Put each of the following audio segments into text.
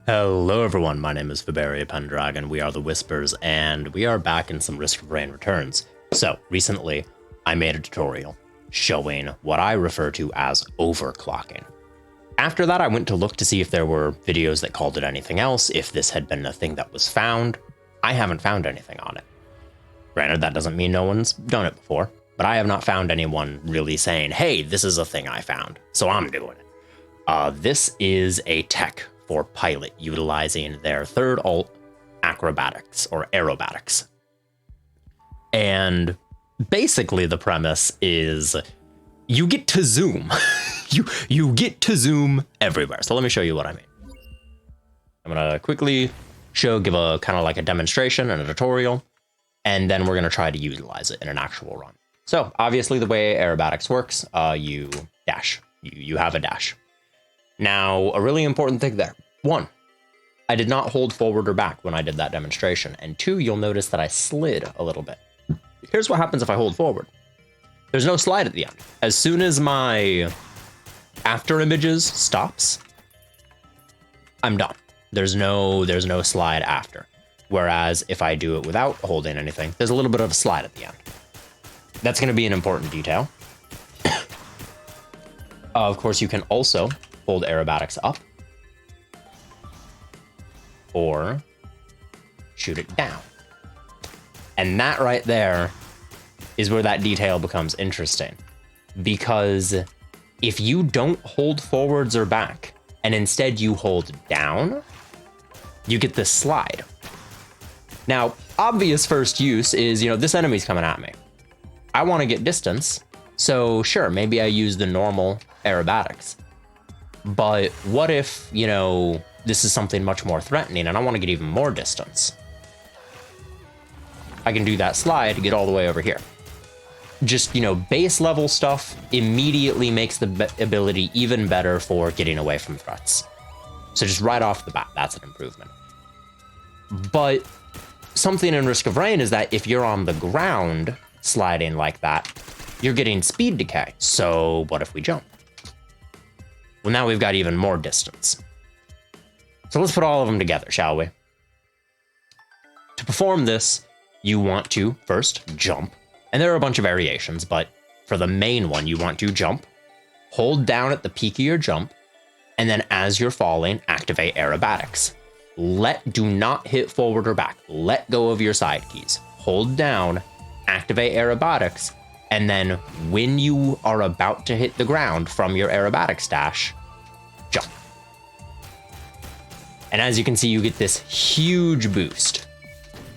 Hello everyone, my name is Faberia Pendragon, we are the Whispers, and we are back in some Risk of Rain Returns. So, recently, I made a tutorial showing what I refer to as overclocking. After that, I went to look to see if there were videos that called it anything else, if this had been a thing that was found. I haven't found anything on it. Granted, that doesn't mean no one's done it before, but I have not found anyone really saying, hey, this is a thing I found, so I'm doing it. This is a tech for pilot utilizing their third alt, acrobatics or aerobatics. And basically the premise is you get to zoom. you get to zoom everywhere. So let me show you what I mean. I'm gonna quickly give a kind of like a demonstration and a tutorial, and then we're gonna try to utilize it in an actual run. So obviously the way aerobatics works, you dash, you have a dash. Now, a really important thing there. One, I did not hold forward or back when I did that demonstration. And two, you'll notice that I slid a little bit. Here's what happens if I hold forward. There's no slide at the end. As soon as my after images stops, I'm done. There's no slide after. Whereas if I do it without holding anything, there's a little bit of a slide at the end. That's going to be an important detail. Of course, you can also hold aerobatics up or shoot it down. And that right there is where that detail becomes interesting, because if you don't hold forwards or back and instead you hold down, you get this slide. Now, obvious first use is, this enemy's coming at me. I want to get distance, so sure, maybe I use the normal aerobatics. But what if, this is something much more threatening and I want to get even more distance? I can do that slide to get all the way over here. Just, base level stuff immediately makes the ability even better for getting away from threats. So just right off the bat, that's an improvement. But something in Risk of Rain is that if you're on the ground sliding like that, you're getting speed decay. So what if we jump? Well, now we've got even more distance. So let's put all of them together, shall we? To perform this, you want to first jump. And there are a bunch of variations, but for the main one, you want to jump, hold down at the peak of your jump, and then as you're falling, activate aerobatics. Do not hit forward or back. Let go of your side keys. Hold down, activate aerobatics, and then when you are about to hit the ground from your aerobatics dash, jump. And as you can see, you get this huge boost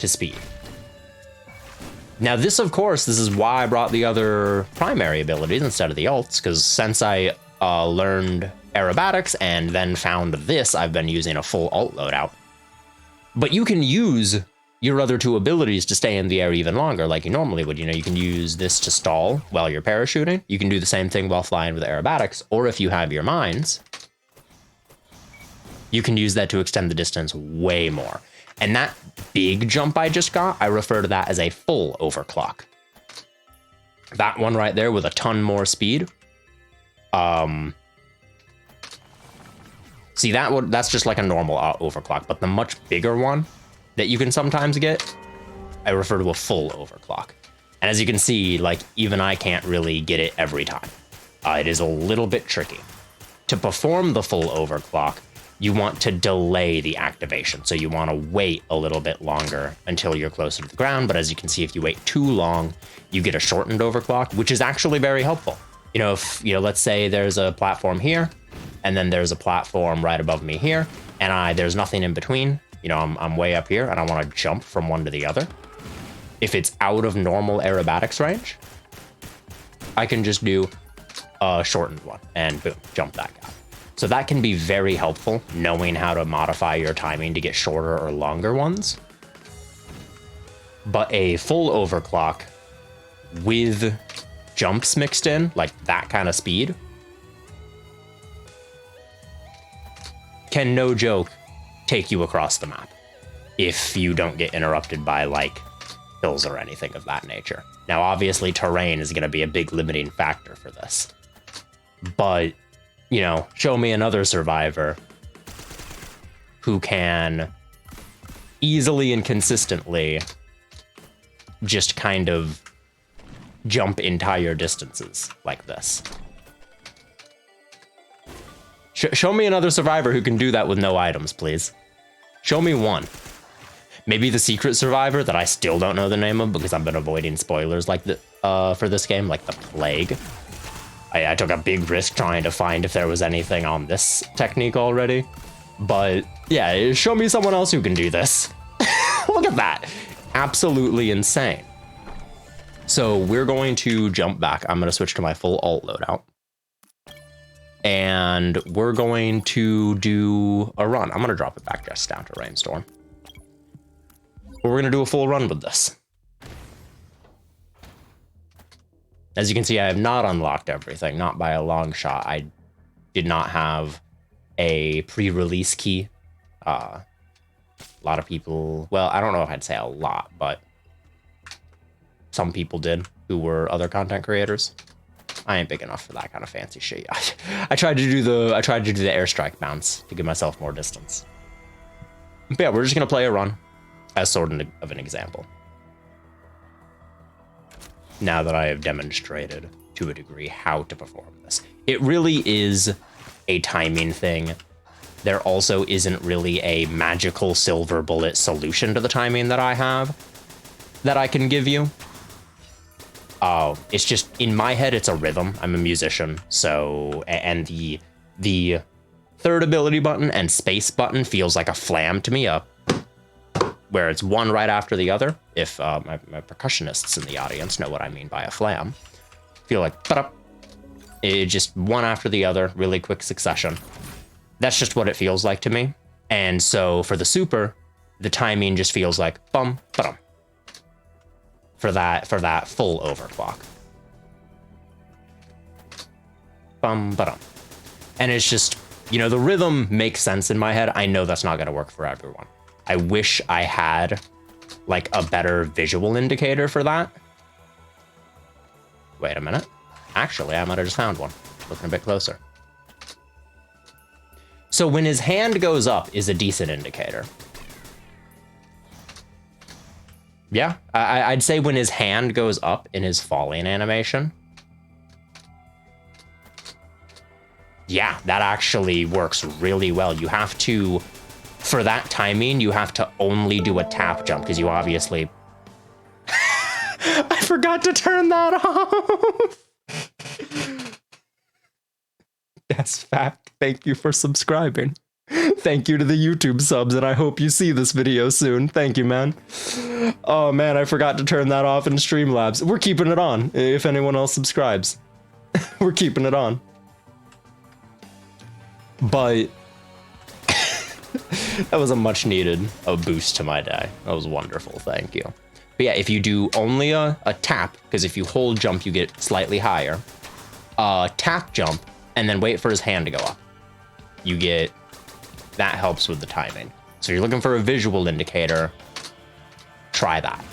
to speed. Now this, of course, this is why I brought the other primary abilities instead of the alts, because since I learned aerobatics and then found this, I've been using a full alt loadout. But you can use your other two abilities to stay in the air even longer, like you normally would. You can use this to stall while you're parachuting. You can do the same thing while flying with aerobatics, or if you have your mines, you can use that to extend the distance way more. And that big jump I just got, I refer to that as a full overclock. That one right there with a ton more speed. See, that's just like a normal overclock, but the much bigger one that you can sometimes get, I refer to a full overclock. And as you can see, even I can't really get it every time. It is a little bit tricky. To perform the full overclock, you want to delay the activation. So you want to wait a little bit longer until you're closer to the ground. But as you can see, if you wait too long, you get a shortened overclock, which is actually very helpful. If, let's say there's a platform here, and then there's a platform right above me here, and there's nothing in between. I'm way up here and I want to jump from one to the other. If it's out of normal aerobatics range, I can just do a shortened one and boom, jump that guy. So that can be very helpful, knowing how to modify your timing to get shorter or longer ones. But a full overclock with jumps mixed in, like that kind of speed, can, no joke, take you across the map if you don't get interrupted by hills or anything of that nature. Now, obviously, terrain is going to be a big limiting factor for this, but show me another survivor who can easily and consistently just kind of jump entire distances like this. Show me another survivor who can do that with no items, please. Show me one. Maybe the secret survivor that I still don't know the name of because I've been avoiding spoilers like for this game, like the plague. I took a big risk trying to find if there was anything on this technique already. But yeah, show me someone else who can do this. Look at that. Absolutely insane. So we're going to jump back. I'm going to switch to my full alt loadout. And we're going to do a run. I'm going to drop it back just down to Rainstorm. We're going to do a full run with this. As you can see, I have not unlocked everything, not by a long shot. I did not have a pre-release key. A lot of people, well, I don't know if I'd say a lot, but some people did who were other content creators. I ain't big enough for that kind of fancy shit. I tried to do the airstrike bounce to give myself more distance. But yeah, we're just gonna play a run as sort of an example. Now that I have demonstrated to a degree how to perform this, it really is a timing thing. There also isn't really a magical silver bullet solution to the timing that I have that I can give you. It's just, in my head, it's a rhythm. I'm a musician, so, and the third ability button and space button feels like a flam to me, where it's one right after the other. If my percussionists in the audience know what I mean by a flam. Feel like, it just one after the other, really quick succession. That's just what it feels like to me. And so for the super, the timing just feels like bum, ba-dum. For that full overclock. Bum, ba-dum. And it's just, you know, the rhythm makes sense in my head. I know that's not going to work for everyone. I wish I had like a better visual indicator for that. Wait a minute. Actually, I might have just found one. Looking a bit closer. So when his hand goes up is a decent indicator. Yeah, I'd say when his hand goes up in his falling animation. Yeah, that actually works really well. You have to, for that timing, you have to only do a tap jump because you obviously... I forgot to turn that off. That's fact. Thank you for subscribing. Thank you to the YouTube subs, and I hope you see this video soon. Thank you, man. Oh, man, I forgot to turn that off in Streamlabs. We're keeping it on, if anyone else subscribes. We're keeping it on. But that was a much needed boost to my day. That was wonderful, thank you. But yeah, if you do only a tap, because if you hold jump, you get slightly higher. Tap jump, and then wait for his hand to go up. You get... That helps with the timing. So you're looking for a visual indicator, try that.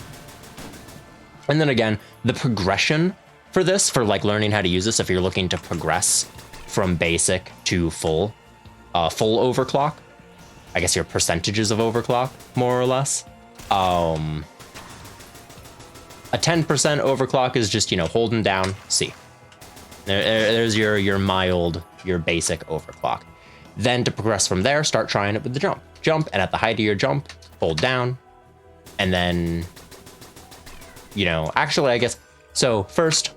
And then again, the progression for this, for like learning how to use this, if you're looking to progress from basic to full overclock, I guess your percentages of overclock, more or less. A 10% overclock is just, you know, holding down C. There's your mild, your basic overclock. Then to progress from there, start trying it with the jump. Jump, and at the height of your jump, hold down. And then, you know, actually, I guess, so first,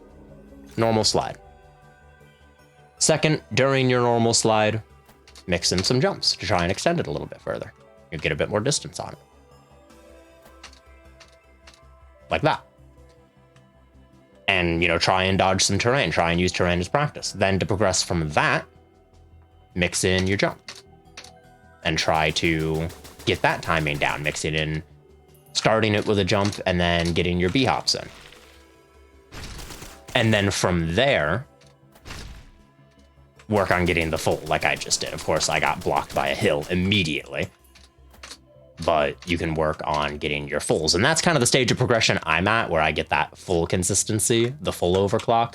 normal slide. Second, during your normal slide, mix in some jumps to try and extend it a little bit further. You'll get a bit more distance on it. Like that. And, you know, try and dodge some terrain, try and use terrain as practice. Then to progress from that, mix in your jump and try to get that timing down. Mix it in, starting it with a jump and then getting your B-hops in. And then from there, work on getting the full like I just did. Of course, I got blocked by a hill immediately, but you can work on getting your fulls. And that's kind of the stage of progression I'm at, where I get that full consistency, the full overclock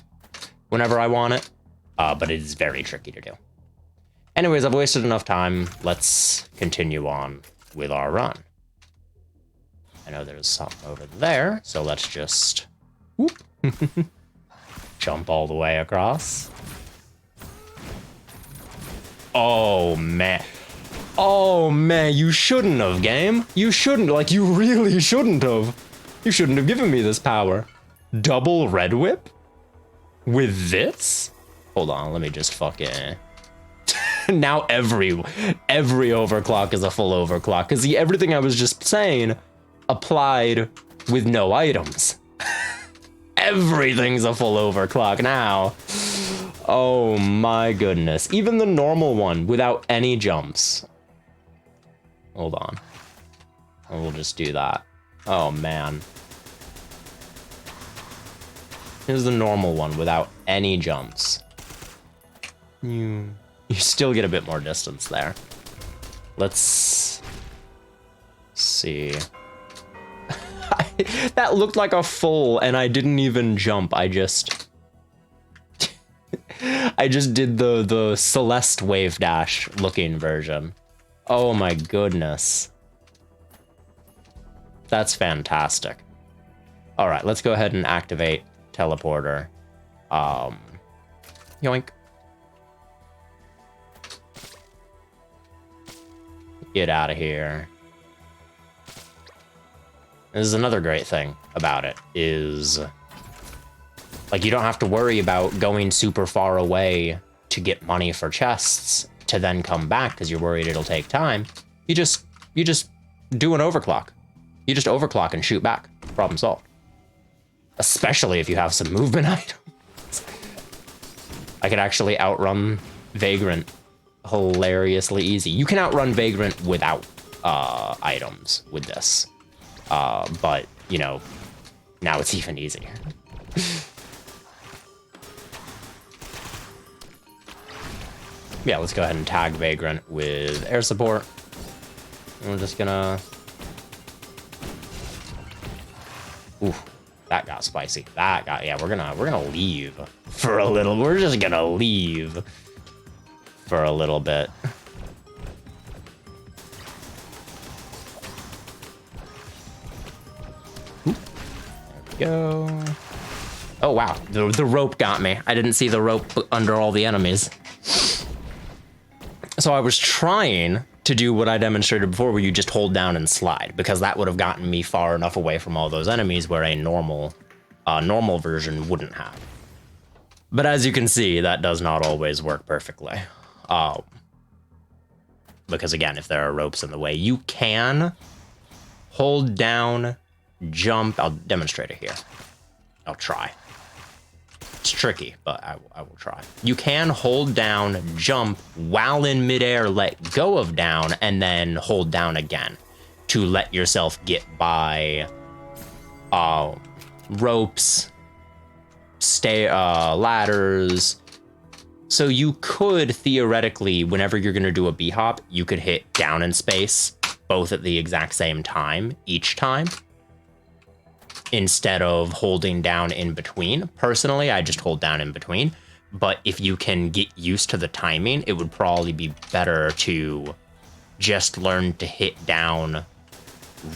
whenever I want it. But it is very tricky to do. Anyways, I've wasted enough time. Let's continue on with our run. I know there's something over there, so let's just whoop. Jump all the way across. Oh, man. Oh, man, you shouldn't have, game. You shouldn't. Like, you really shouldn't have. You shouldn't have given me this power. Double red whip? With this? Hold on, let me just fucking... Now every overclock is a full overclock. Because everything I was just saying applied with no items. Everything's a full overclock now. Oh my goodness. Even the normal one without any jumps. Hold on. We'll just do that. Oh man. Here's the normal one without any jumps. You still get a bit more distance there. Let's see. That looked like a full and I didn't even jump. I just did the Celeste WAVEDASH looking version. Oh my goodness. That's fantastic. All right, let's go ahead and activate teleporter. Yoink. Get out of here. This is another great thing about it, is like you don't have to worry about going super far away to get money for chests to then come back because you're worried it'll take time. You just do an overclock. You just overclock and shoot back. Problem solved. Especially if you have some movement items. I could actually outrun Vagrant hilariously easy. You can outrun Vagrant without items with this. But, you know, now it's even easier. Yeah, let's go ahead and tag Vagrant with air support. And we're just gonna... Ooh, that got spicy. That got... Yeah, we're gonna leave for a little... We're just gonna leave for a little bit. Go. Oh wow, the rope got me. I didn't see the rope under all the enemies. So I was trying to do what I demonstrated before, where you just hold down and slide, because that would have gotten me far enough away from all those enemies where a normal version wouldn't have. But as you can see, that does not always work perfectly. Because again, if there are ropes in the way, you can hold down, jump. I'll demonstrate it here. I'll try. It's tricky, but I will try. You can hold down, jump, while in midair, let go of down, and then hold down again to let yourself get by ropes, ladders. So you could theoretically, whenever you're going to do a B-hop, you could hit down in space, both at the exact same time, each time, instead of holding down in between. Personally, I just hold down in between. But if you can get used to the timing, it would probably be better to just learn to hit down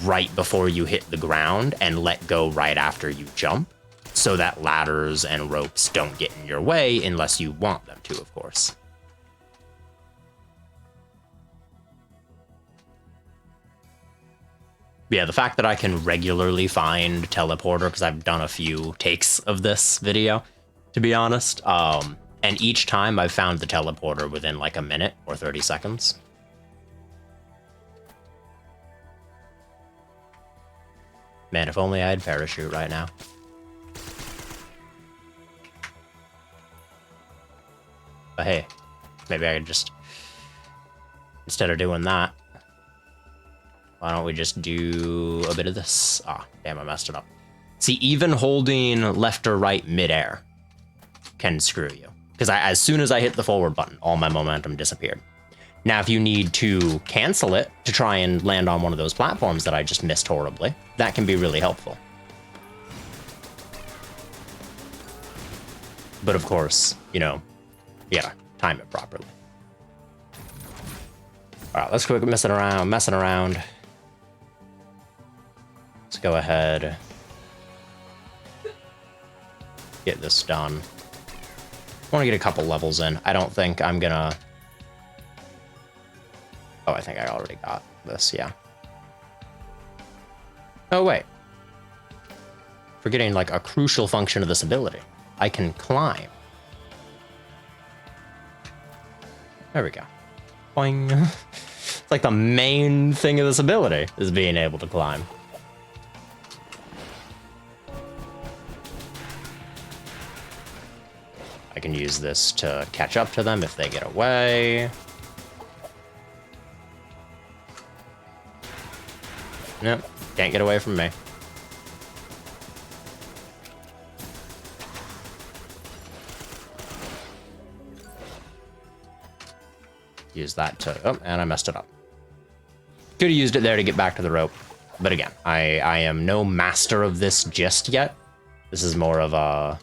right before you hit the ground and let go right after you jump, so that ladders and ropes don't get in your way unless you want them to, of course. Yeah, the fact that I can regularly find teleporter, because I've done a few takes of this video, to be honest, and each time I've found the teleporter within like a minute or 30 seconds. Man, if only I had parachute right now. But hey, maybe I could just, instead of doing that, why don't we just do a bit of this? Ah, damn, I messed it up. See, even holding left or right midair can screw you. Because as soon as I hit the forward button, all my momentum disappeared. Now, if you need to cancel it to try and land on one of those platforms that I just missed horribly, that can be really helpful. But of course, you know, you gotta time it properly. All right, let's quit messing around. Let's go ahead. Get this done. I want to get a couple levels in. I don't think I'm gonna... Oh, I think I already got this, yeah. Oh, wait. Forgetting, like, a crucial function of this ability. I can climb. There we go. Boing. It's like the main thing of this ability, is being able to climb. I can use this to catch up to them if they get away. Nope, can't get away from me. Use that to... Oh, and I messed it up. Could have used it there to get back to the rope. But again, I am no master of this just yet. This is more of a...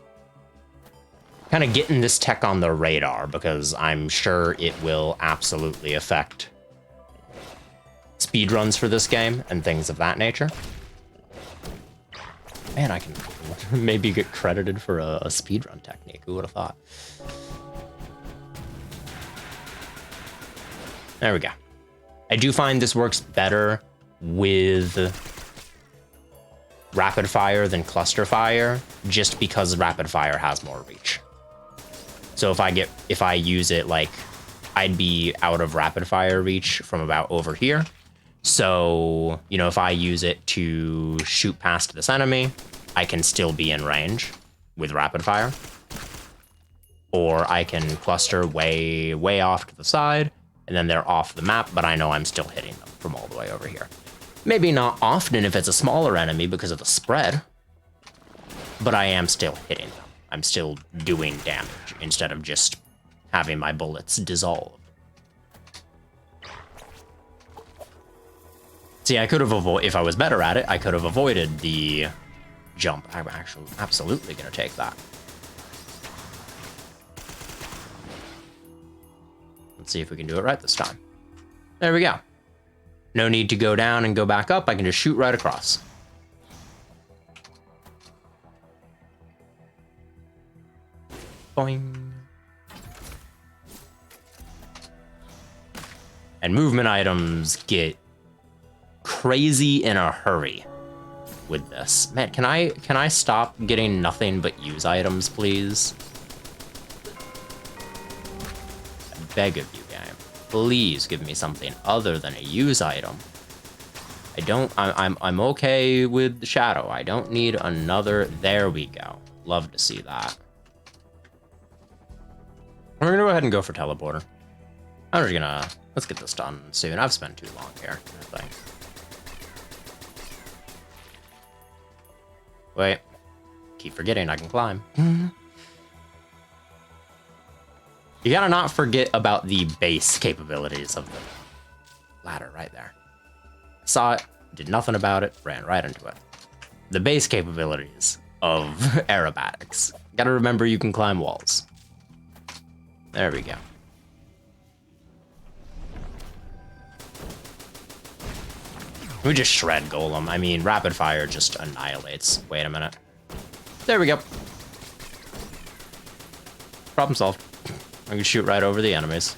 kind of getting this tech on the radar, because I'm sure it will absolutely affect speedruns for this game and things of that nature. Man, I can maybe get credited for a speedrun technique. Who would have thought? There we go. I do find this works better with rapid fire than cluster fire, just because rapid fire has more reach. So if I use it, like, I'd be out of rapid fire reach from about over here. So, you know, if I use it to shoot past this enemy, I can still be in range with rapid fire. Or I can cluster way, way off to the side, and then they're off the map, but I know I'm still hitting them from all the way over here. Maybe not often if it's a smaller enemy because of the spread, but I am still hitting them. I'm still doing damage instead of just having my bullets dissolve. See, I could have avoided, if I was better at it, I could have avoided the jump. I'm actually absolutely going to take that. Let's see if we can do it right this time. There we go. No need to go down and go back up. I can just shoot right across. Boing. And movement items get crazy in a hurry with this. Man, can I stop getting nothing but use items, please? I beg of you, game. Please give me something other than a use item. I'm okay with the shadow. I don't need another. There we go. Love to see that. We're gonna go ahead and go for teleporter. I'm just gonna, let's get this done soon. I've spent too long here, I think. Wait, keep forgetting I can climb. You gotta not forget about the base capabilities of the ladder right there. Saw it, did nothing about it, ran right into it. The base capabilities of aerobatics. Gotta remember you can climb walls. There we go. We just shred Golem. I mean, rapid fire just annihilates. Wait a minute. There we go. Problem solved. I can shoot right over the enemies.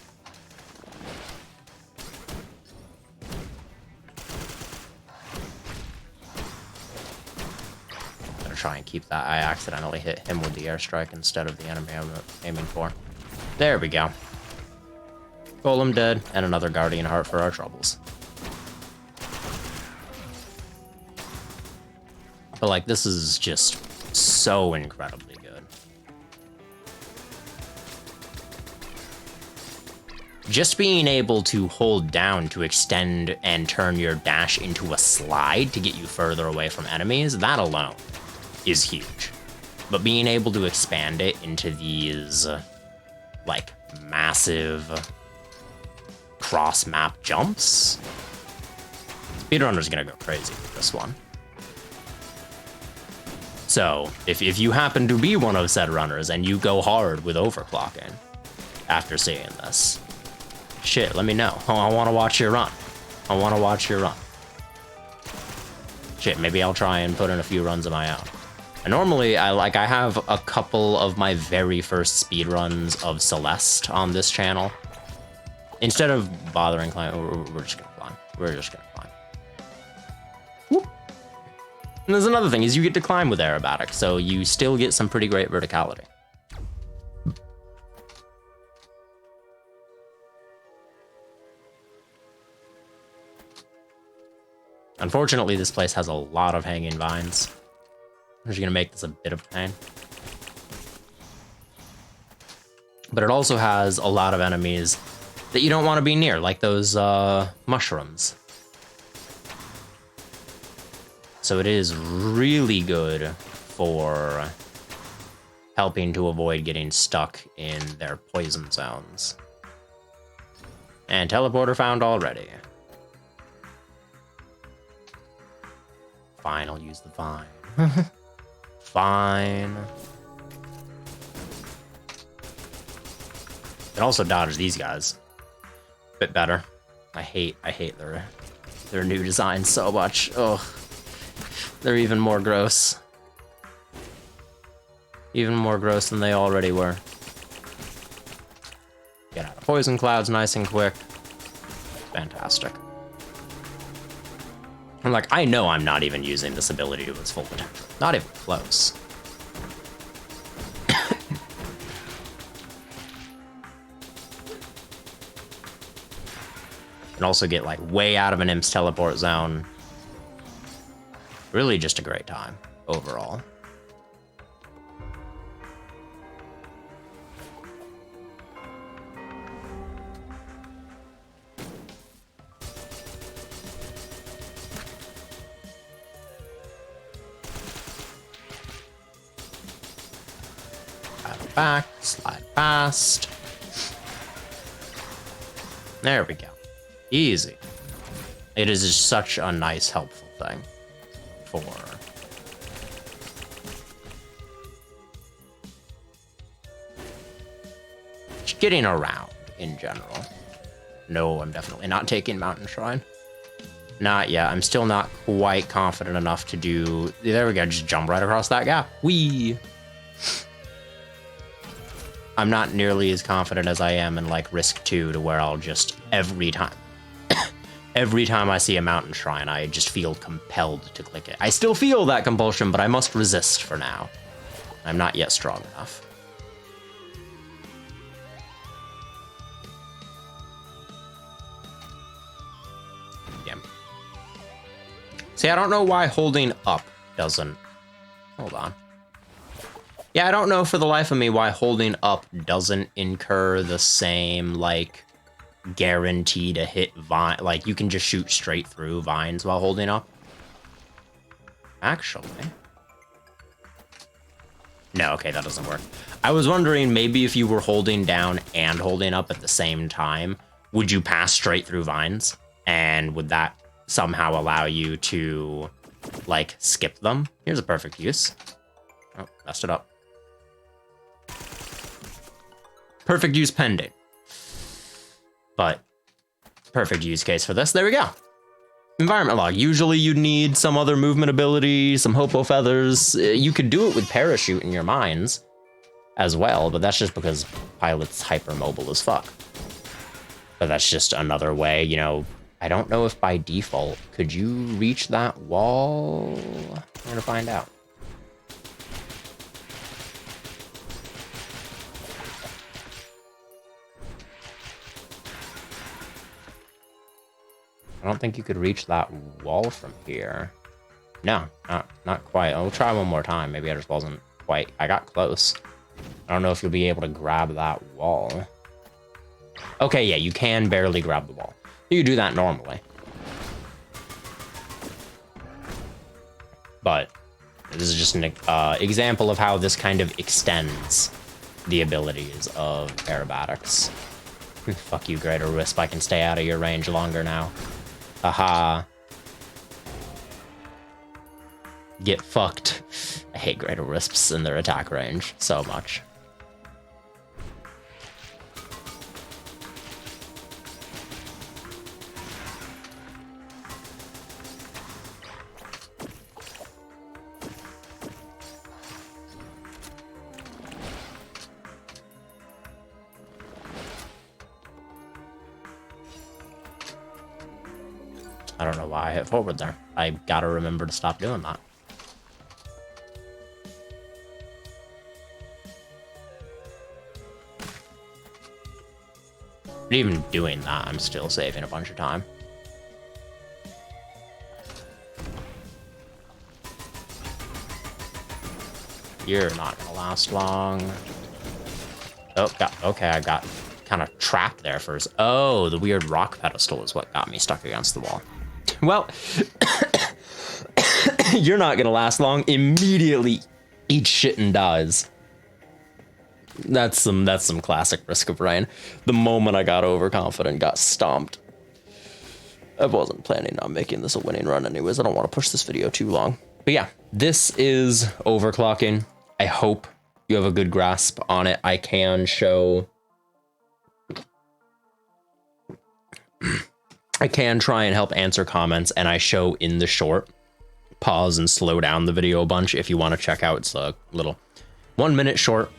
I'm gonna try and keep that. I accidentally hit him with the airstrike instead of the enemy I'm aiming for. There we go. Golem Dead, and another Guardian Heart for our troubles. But, like, this is just so incredibly good. Just being able to hold down to extend and turn your dash into a slide to get you further away from enemies, that alone is huge. But being able to expand it into these, like, massive cross-map jumps, speedrunner's gonna go crazy with this one. So, if you happen to be one of said runners and you go hard with overclocking after seeing this, Shit, let me know. Oh, I want to watch your run. I want to watch your run. Shit, maybe I'll try and put in a few runs of my own. And normally, I have a couple of my very first speedruns of Celeste on this channel. Instead of bothering climbing, we're just gonna climb. We're just gonna climb. Whoop. And there's another thing, is you get to climb with aerobatic, so you still get some pretty great verticality. Unfortunately, this place has a lot of hanging vines, which is going to make this a bit of a pain. But it also has a lot of enemies that you don't want to be near, like those mushrooms. So it is really good for helping to avoid getting stuck in their poison zones. And teleporter found already. Fine, I'll use the vine. Fine. It also dodges these guys. Bit better. I hate their new design so much. Ugh. They're even more gross. Even more gross than they already were. Get out of poison clouds nice and quick. Fantastic. I'm like, I know I'm not even using this ability to its full potential. Not even close. And also get like way out of an Imp's teleport zone. Really just a great time overall. Back, slide past. There we go. Easy. It is just such a nice, helpful thing for just getting around in general. No, I'm definitely not taking Mountain Shrine. Not yet. I'm still not quite confident enough to do... There we go. Just jump right across that gap. Whee! I'm not nearly as confident as I am in like Risk 2 to where I'll just every time I see a mountain shrine, I just feel compelled to click it. I still feel that compulsion, but I must resist for now. I'm not yet strong enough. Yeah. See, I don't know why holding up doesn't... Hold on. Yeah, I don't know for the life of me why holding up doesn't incur the same, like, guarantee to hit vine. Like, you can just shoot straight through vines while holding up. Actually. No, okay, that doesn't work. I was wondering maybe if you were holding down and holding up at the same time, would you pass straight through vines? And would that somehow allow you to, like, skip them? Here's a perfect use. Oh, messed it up. Perfect use pending. But perfect use case for this. There we go. Environment log. Usually you'd need some other movement ability, some hopo feathers. You could do it with parachute in your mines as well, but that's just because Pilot's hypermobile as fuck. But that's just another way, you know. I don't know if by default, could you reach that wall? I'm gonna find out. I don't think you could reach that wall from here. No, not quite. I'll try one more time. Maybe I just wasn't quite... I got close. I don't know if you'll be able to grab that wall. Okay, yeah, you can barely grab the wall. You can do that normally. But this is just an example of how this kind of extends the abilities of aerobatics. Fuck you, Greater Wisp. I can stay out of your range longer now. Haha. Get fucked. I hate Greater Wisps in their attack range so much. I don't know why I hit forward there. I gotta remember to stop doing that. But even doing that, I'm still saving a bunch of time. You're not gonna last long. Oh, okay, I got kind of trapped there first. Oh, the weird rock pedestal is what got me stuck against the wall. Well, you're not gonna last long. Immediately eat shit and dies. That's some classic Risk of Rain. The moment I got overconfident, got stomped. I wasn't planning on making this a winning run anyways. I don't want to push this video too long. But yeah, this is overclocking. I hope you have a good grasp on it. I can show... I can try and help answer comments, and I show in the short. Pause and slow down the video a bunch if you want to check out. It's a little 1 minute short.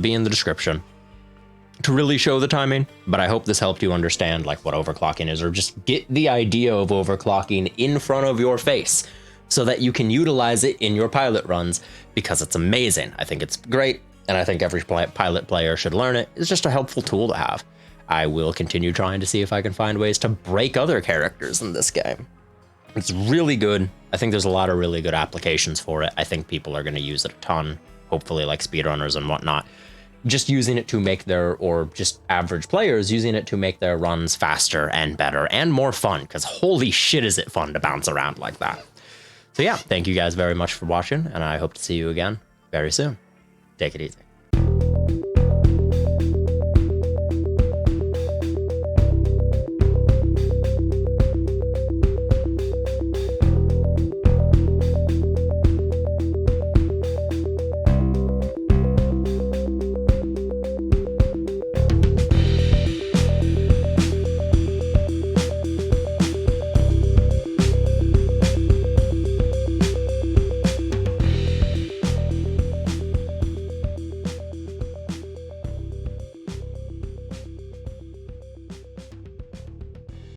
Be in the description to really show the timing, but I hope this helped you understand like what overclocking is, or just get the idea of overclocking in front of your face so that you can utilize it in your pilot runs, because it's amazing. I think it's great, and I think every pilot player should learn it. It's just a helpful tool to have. I will continue trying to see if I can find ways to break other characters in this game. It's really good. I think there's a lot of really good applications for it. I think people are going to use it a ton, hopefully like speedrunners and whatnot. Just using it to make their, or just average players using it to make their runs faster and better and more fun, because holy shit is it fun to bounce around like that. So yeah, thank you guys very much for watching, and I hope to see you again very soon. Take it easy.